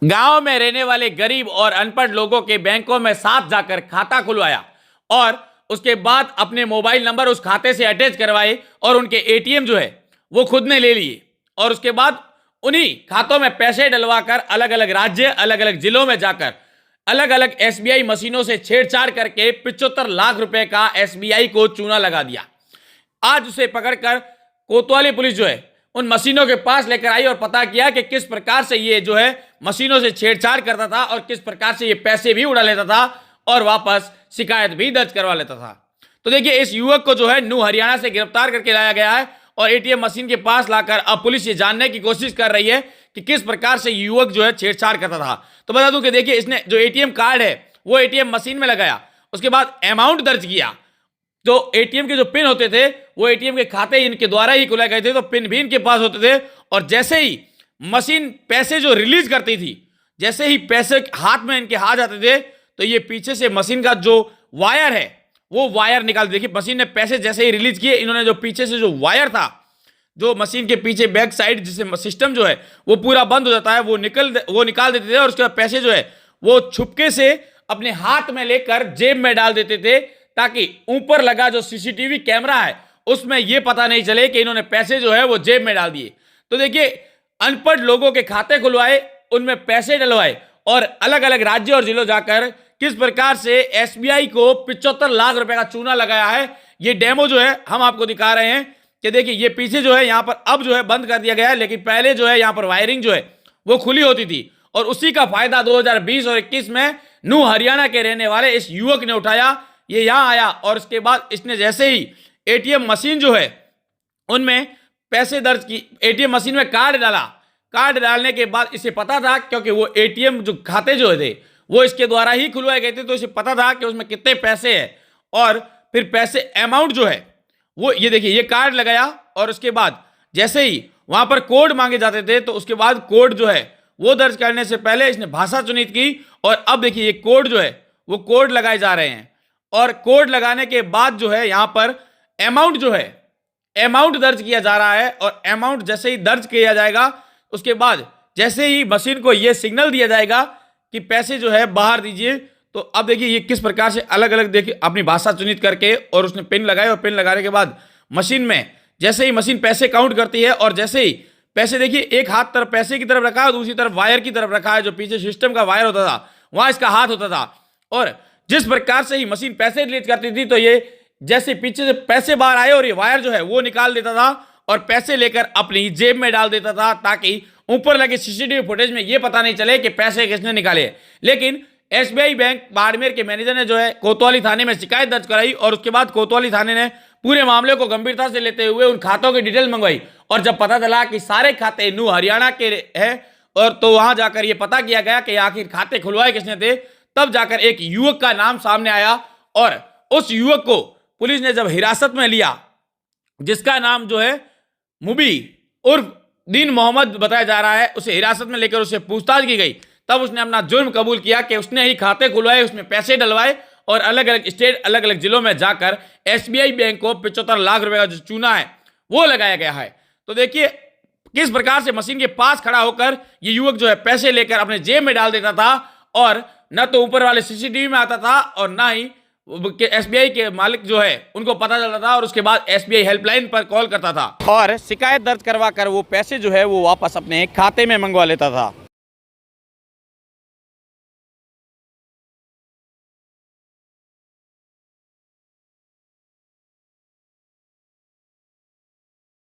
गांव में रहने वाले गरीब और अनपढ़ लोगों के बैंकों में साथ जाकर खाता खुलवाया और उसके बाद अपने मोबाइल नंबर उस खाते से अटैच करवाए और उनके एटीएम जो है वो खुद ने ले लिए और उसके बाद उन्हीं खातों में पैसे डलवाकर अलग अलग राज्य, अलग अलग जिलों में जाकर अलग अलग एसबीआई मशीनों से छेड़छाड़ करके 75 लाख रुपए का एसबीआई को चूना लगा दिया। आज उसे पकड़कर कोतवाली पुलिस जो है उन मशीनों के पास लेकर आई और पता किया कि किस प्रकार से ये जो है मशीनों से छेड़छाड़ करता था और किस प्रकार से ये पैसे भी उड़ा लेता था और वापस शिकायत भी दर्ज करवा लेता था। तो देखिए, इस युवक को जो है न्यू हरियाणा से गिरफ्तार करके लाया गया है और एटीएम मशीन के पास लाकर अब पुलिस ये जानने की कोशिश कर रही है कि किस प्रकार से युवक जो है छेड़छाड़ करता था। तो बता दूं कि देखिए, इसने जो एटीएम कार्ड है वो एटीएम मशीन में लगाया, उसके बाद अमाउंट दर्ज किया। जो एटीएम के जो पिन होते थे वो एटीएम के खाते इनके द्वारा ही खुलाए गए थे, तो पिन भी इनके पास होते थे। और जैसे ही मशीन पैसे जो रिलीज करती थी, जैसे ही पैसे हाथ में इनके हाथ आते थे, तो ये पीछे से मशीन का जो वायर है वो वायर निकाल, देखिए मशीन ने पैसे जैसे ही रिलीज किए, इन्होंने जो पीछे से जो वायर था, जो मशीन के पीछे बैक साइड जिसे सिस्टम जो है वो पूरा बंद हो जाता है, वो निकाल देते थे और उसके बाद पैसे जो है वो छुपके से अपने हाथ में लेकर जेब में डाल देते थे, ताकि ऊपर लगा जो सीसीटीवी कैमरा है उसमें यह पता नहीं चले कि इन्होंने पैसे जो है वो जेब में डाल दिए। तो देखिए, अनपढ़ लोगों के खाते खुलवाए, उनमें पैसे डलवाए और अलग अलग राज्यों और जिलों जाकर किस प्रकार से एसबीआई को 75 लाख रुपए का चूना लगाया है, ये डेमो जो है हम आपको दिखा रहे हैं कि देखिए ये पीछे जो है यहाँ पर अब जो है बंद कर दिया गया है, लेकिन पहले जो है यहाँ पर वायरिंग जो है वो खुली होती थी और उसी का फायदा 2020 और 21 में न्यू हरियाणा के रहने वाले इस युवक ने उठाया। ये यहां आया और उसके बाद इसने जैसे ही एटीएम मशीन जो है उनमें पैसे दर्ज की, एटीएम मशीन में कार्ड डाला, कार्ड डालने के बाद इसे पता था, क्योंकि वो एटीएम जो खाते जो थे वो इसके द्वारा ही खुलवाए गए थे, तो इसे पता था कि उसमें कितने पैसे हैं और फिर पैसे अमाउंट जो है वो ये देखिए ये कार्ड लगाया और उसके बाद जैसे ही वहां पर कोड मांगे जाते थे तो उसके बाद कोड जो है वो दर्ज करने से पहले इसने भाषा चुनित की और अब देखिए ये कोड जो है वो कोड लगाए जा रहे हैं और कोड लगाने के बाद जो है यहां पर अमाउंट जो है अमाउंट दर्ज किया जा रहा है और अमाउंट जैसे ही दर्ज किया जाएगा उसके बाद जैसे ही मशीन को यह सिग्नल दिया जाएगा कि पैसे जो है बाहर दीजिए, तो अब देखिए ये किस प्रकार से अलग अलग देखिए अपनी भाषा चुनित करके और उसने पिन लगाए और पिन लगाने के बाद मशीन में जैसे ही मशीन पैसे काउंट करती है और जैसे ही पैसे देखिए एक हाथ तरफ पैसे की तरफ रखा है, दूसरी तरफ वायर की तरफ रखा है, जो पीछे सिस्टम का वायर होता था वहां इसका हाथ होता था और जिस प्रकार से ही मशीन पैसे रिलीज करती थी तो ये जैसे पीछे से पैसे बाहर आए और ये वायर जो है वो निकाल देता था और पैसे लेकर अपनी जेब में डाल देता था, ताकि ऊपर लगे सीसीटीवी फुटेज में ये पता नहीं चले कि पैसे किसने निकाले। लेकिन एसबीआई बैंक बाड़मेर के मैनेजर ने जो है कोतवाली थाने में शिकायत दर्ज कराई और उसके बाद कोतवाली थाने ने पूरे मामले को गंभीरता से लेते हुए उन खातों की डिटेल मंगवाई और जब पता चला कि सारे खाते न्यू हरियाणा के हैं और तो वहां जाकर ये पता किया गया कि आखिर खाते खुलवाए किसने थे, तब जाकर एक युवक का नाम सामने आया और उस युवक को पुलिस ने जब हिरासत में लिया, जिसका नाम जो है मुबी उर्फ दीन मोहम्मद बताया जा रहा है, उसे हिरासत में लेकर उससे पूछताछ की गई, तब उसने अपना जुर्म कबूल किया कि उसने ही खाते खुलवाए, उसमें पैसे डलवाए और अलग अलग स्टेट अलग अलग जिलों में जाकर एसबीआई बैंक को 75 लाख रुपए का जो चूना है वो लगाया गया है। तो देखिए किस प्रकार से मशीन के पास खड़ा होकर ये युवक जो है पैसे लेकर अपने जेब में डाल देता था और न तो ऊपर वाले सीसीटीवी में आता था और ना ही एसबीआई के मालिक जो है उनको पता चलता था और उसके बाद एसबीआई हेल्पलाइन पर कॉल करता था और शिकायत दर्ज करवा कर वो पैसे जो है वो वापस अपने खाते में मंगवा लेता था।